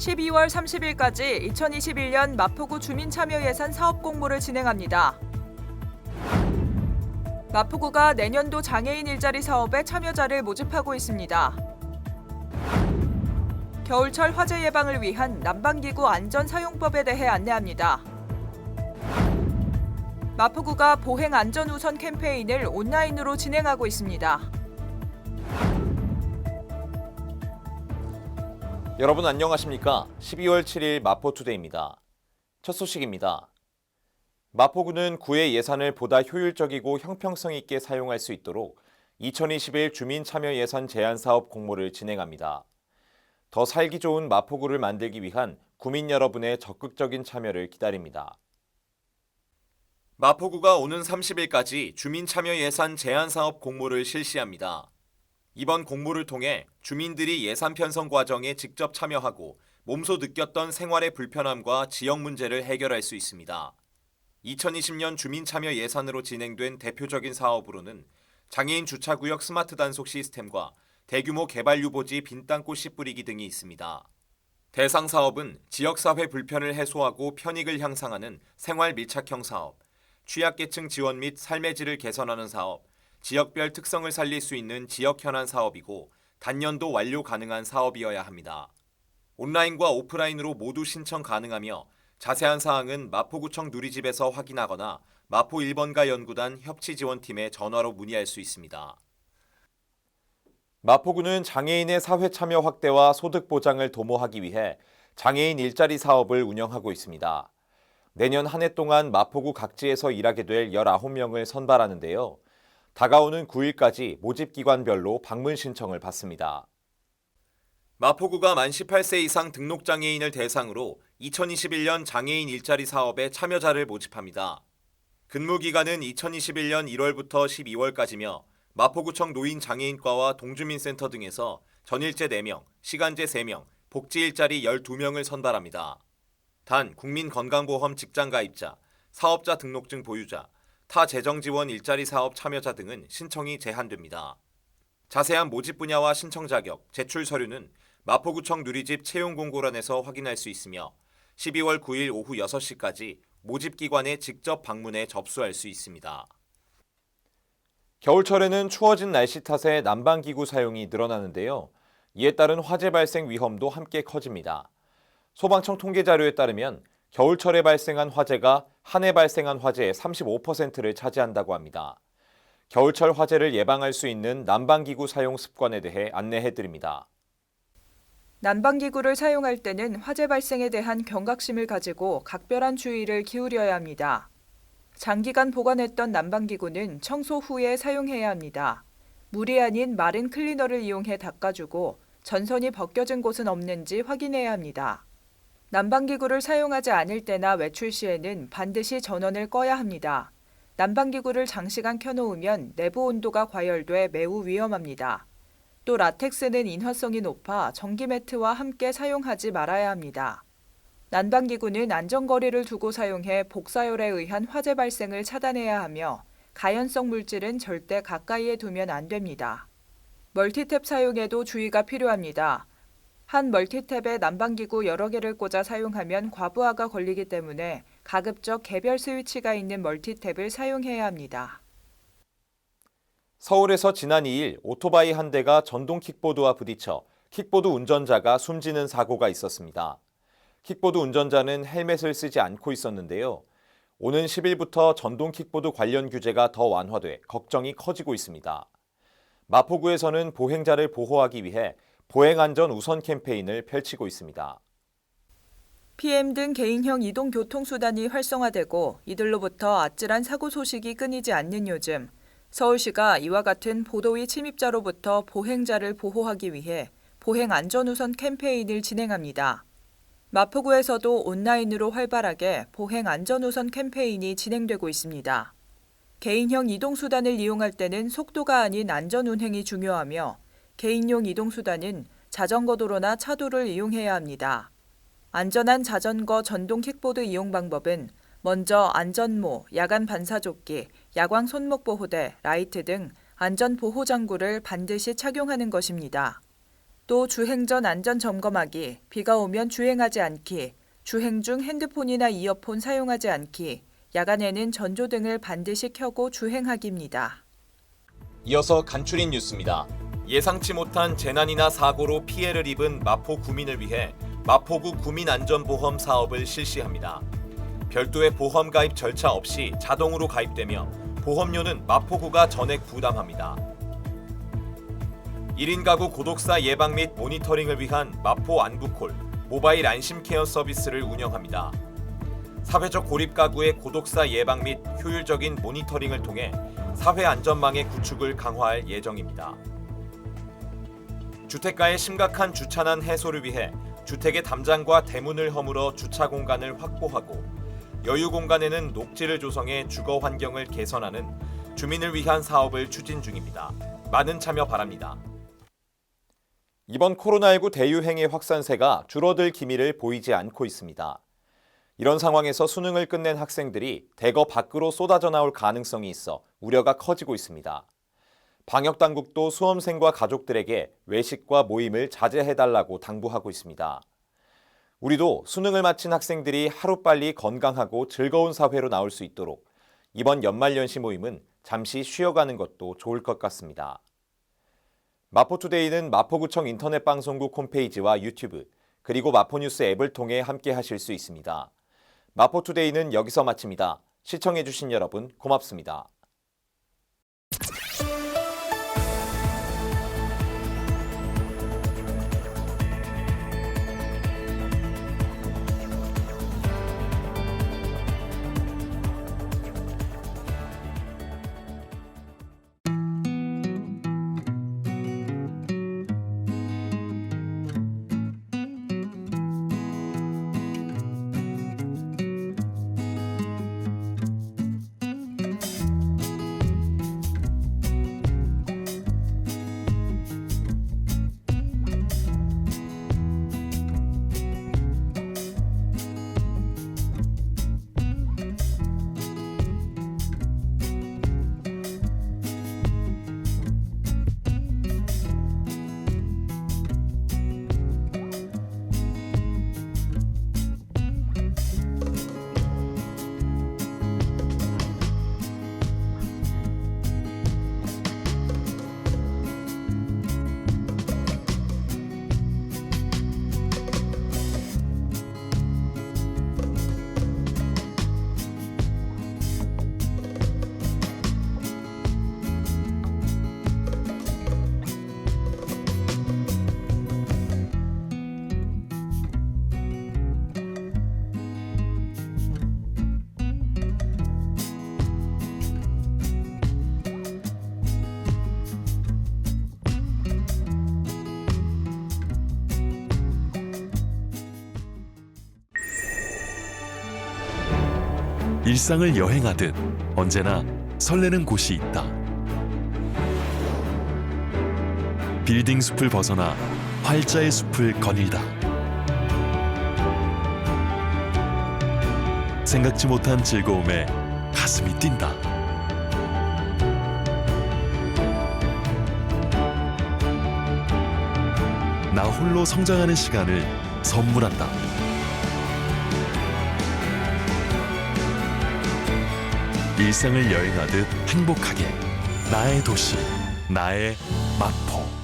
12월 30일까지 2021년 마포구 주민참여예산 사업 공모를 진행합니다. 마포구가 내년도 장애인 일자리 사업에 참여자를 모집하고 있습니다. 겨울철 화재 예방을 위한 난방기구 안전사용법에 대해 안내합니다. 마포구가 보행 안전 우선 캠페인을 온라인으로 진행하고 있습니다. 여러분 안녕하십니까? 12월 7일 마포투데이입니다. 첫 소식입니다. 마포구는 구의 예산을 보다 효율적이고 형평성 있게 사용할 수 있도록 2021 주민참여예산 제안사업 공모를 진행합니다. 더 살기 좋은 마포구를 만들기 위한 구민 여러분의 적극적인 참여를 기다립니다. 마포구가 오는 30일까지 주민참여예산 제안사업 공모를 실시합니다. 이번 공모를 통해 주민들이 예산 편성 과정에 직접 참여하고 몸소 느꼈던 생활의 불편함과 지역 문제를 해결할 수 있습니다. 2020년 주민참여 예산으로 진행된 대표적인 사업으로는 장애인 주차구역 스마트 단속 시스템과 대규모 개발 유보지 빈 땅굴 씨 뿌리기 등이 있습니다. 대상 사업은 지역사회 불편을 해소하고 편익을 향상하는 생활 밀착형 사업, 취약계층 지원 및 삶의 질을 개선하는 사업, 지역별 특성을 살릴 수 있는 지역 현안 사업이고 단년도 완료 가능한 사업이어야 합니다. 온라인과 오프라인으로 모두 신청 가능하며 자세한 사항은 마포구청 누리집에서 확인하거나 마포 1번가 연구단 협치지원팀에 전화로 문의할 수 있습니다. 마포구는 장애인의 사회 참여 확대와 소득 보장을 도모하기 위해 장애인 일자리 사업을 운영하고 있습니다. 내년 한 해 동안 마포구 각지에서 일하게 될 19명을 선발하는데요. 다가오는 9일까지 모집기관별로 방문 신청을 받습니다. 마포구가 만 18세 이상 등록장애인을 대상으로 2021년 장애인 일자리 사업에 참여자를 모집합니다. 근무기간은 2021년 1월부터 12월까지며 마포구청 노인장애인과와 동주민센터 등에서 전일제 4명, 시간제 3명, 복지일자리 12명을 선발합니다. 단 국민건강보험 직장가입자, 사업자 등록증 보유자, 타 재정지원 일자리 사업 참여자 등은 신청이 제한됩니다. 자세한 모집 분야와 신청 자격, 제출 서류는 마포구청 누리집 채용공고란에서 확인할 수 있으며 12월 9일 오후 6시까지 모집기관에 직접 방문해 접수할 수 있습니다. 겨울철에는 추워진 날씨 탓에 난방기구 사용이 늘어나는데요. 이에 따른 화재 발생 위험도 함께 커집니다. 소방청 통계 자료에 따르면 겨울철에 발생한 화재가 한 해 발생한 화재의 35%를 차지한다고 합니다. 겨울철 화재를 예방할 수 있는 난방기구 사용 습관에 대해 안내해드립니다. 난방기구를 사용할 때는 화재 발생에 대한 경각심을 가지고 각별한 주의를 기울여야 합니다. 장기간 보관했던 난방기구는 청소 후에 사용해야 합니다. 물이 아닌 마른 클리너를 이용해 닦아주고 전선이 벗겨진 곳은 없는지 확인해야 합니다. 난방기구를 사용하지 않을 때나 외출 시에는 반드시 전원을 꺼야 합니다. 난방기구를 장시간 켜놓으면 내부 온도가 과열돼 매우 위험합니다. 또 라텍스는 인화성이 높아 전기 매트와 함께 사용하지 말아야 합니다. 난방기구는 안전거리를 두고 사용해 복사열에 의한 화재 발생을 차단해야 하며 가연성 물질은 절대 가까이에 두면 안 됩니다. 멀티탭 사용에도 주의가 필요합니다. 한 멀티탭에 난방기구 여러 개를 꽂아 사용하면 과부하가 걸리기 때문에 가급적 개별 스위치가 있는 멀티탭을 사용해야 합니다. 서울에서 지난 2일 오토바이 한 대가 전동 킥보드와 부딪혀 킥보드 운전자가 숨지는 사고가 있었습니다. 킥보드 운전자는 헬멧을 쓰지 않고 있었는데요. 오는 10일부터 전동 킥보드 관련 규제가 더 완화돼 걱정이 커지고 있습니다. 마포구에서는 보행자를 보호하기 위해 보행안전 우선 캠페인을 펼치고 있습니다. PM 등 개인형 이동교통수단이 활성화되고 이들로부터 아찔한 사고 소식이 끊이지 않는 요즘, 서울시가 이와 같은 보도위 침입자로부터 보행자를 보호하기 위해 보행안전우선 캠페인을 진행합니다. 마포구에서도 온라인으로 활발하게 보행안전우선 캠페인이 진행되고 있습니다. 개인형 이동수단을 이용할 때는 속도가 아닌 안전운행이 중요하며 개인용 이동수단은 자전거 도로나 차도를 이용해야 합니다. 안전한 자전거 전동 킥보드 이용 방법은 먼저 안전모, 야간 반사조끼, 야광 손목보호대, 라이트 등 안전보호장구를 반드시 착용하는 것입니다. 또 주행 전 안전 점검하기, 비가 오면 주행하지 않기, 주행 중 핸드폰이나 이어폰 사용하지 않기, 야간에는 전조등을 반드시 켜고 주행하기입니다. 이어서 간추린 뉴스입니다. 예상치 못한 재난이나 사고로 피해를 입은 마포 구민을 위해 마포구 구민안전보험 사업을 실시합니다. 별도의 보험 가입 절차 없이 자동으로 가입되며 보험료는 마포구가 전액 부담합니다. 1인 가구 고독사 예방 및 모니터링을 위한 마포 안부콜 모바일 안심케어 서비스를 운영합니다. 사회적 고립 가구의 고독사 예방 및 효율적인 모니터링을 통해 사회 안전망의 구축을 강화할 예정입니다. 주택가의 심각한 주차난 해소를 위해 주택의 담장과 대문을 허물어 주차 공간을 확보하고 여유 공간에는 녹지를 조성해 주거 환경을 개선하는 주민을 위한 사업을 추진 중입니다. 많은 참여 바랍니다. 이번 코로나19 대유행의 확산세가 줄어들 기미를 보이지 않고 있습니다. 이런 상황에서 수능을 끝낸 학생들이 대거 밖으로 쏟아져 나올 가능성이 있어 우려가 커지고 있습니다. 방역당국도 수험생과 가족들에게 외식과 모임을 자제해달라고 당부하고 있습니다. 우리도 수능을 마친 학생들이 하루빨리 건강하고 즐거운 사회로 나올 수 있도록 이번 연말연시 모임은 잠시 쉬어가는 것도 좋을 것 같습니다. 마포투데이는 마포구청 인터넷 방송국 홈페이지와 유튜브 그리고 마포뉴스 앱을 통해 함께 하실 수 있습니다. 마포투데이는 여기서 마칩니다. 시청해주신 여러분 고맙습니다. 일상을 여행하듯 언제나 설레는 곳이 있다. 빌딩 숲을 벗어나 활자의 숲을 거닐다. 생각지 못한 즐거움에 가슴이 뛴다. 나 홀로 성장하는 시간을 선물한다. 일상을 여행하듯 행복하게 나의 도시, 나의 마포.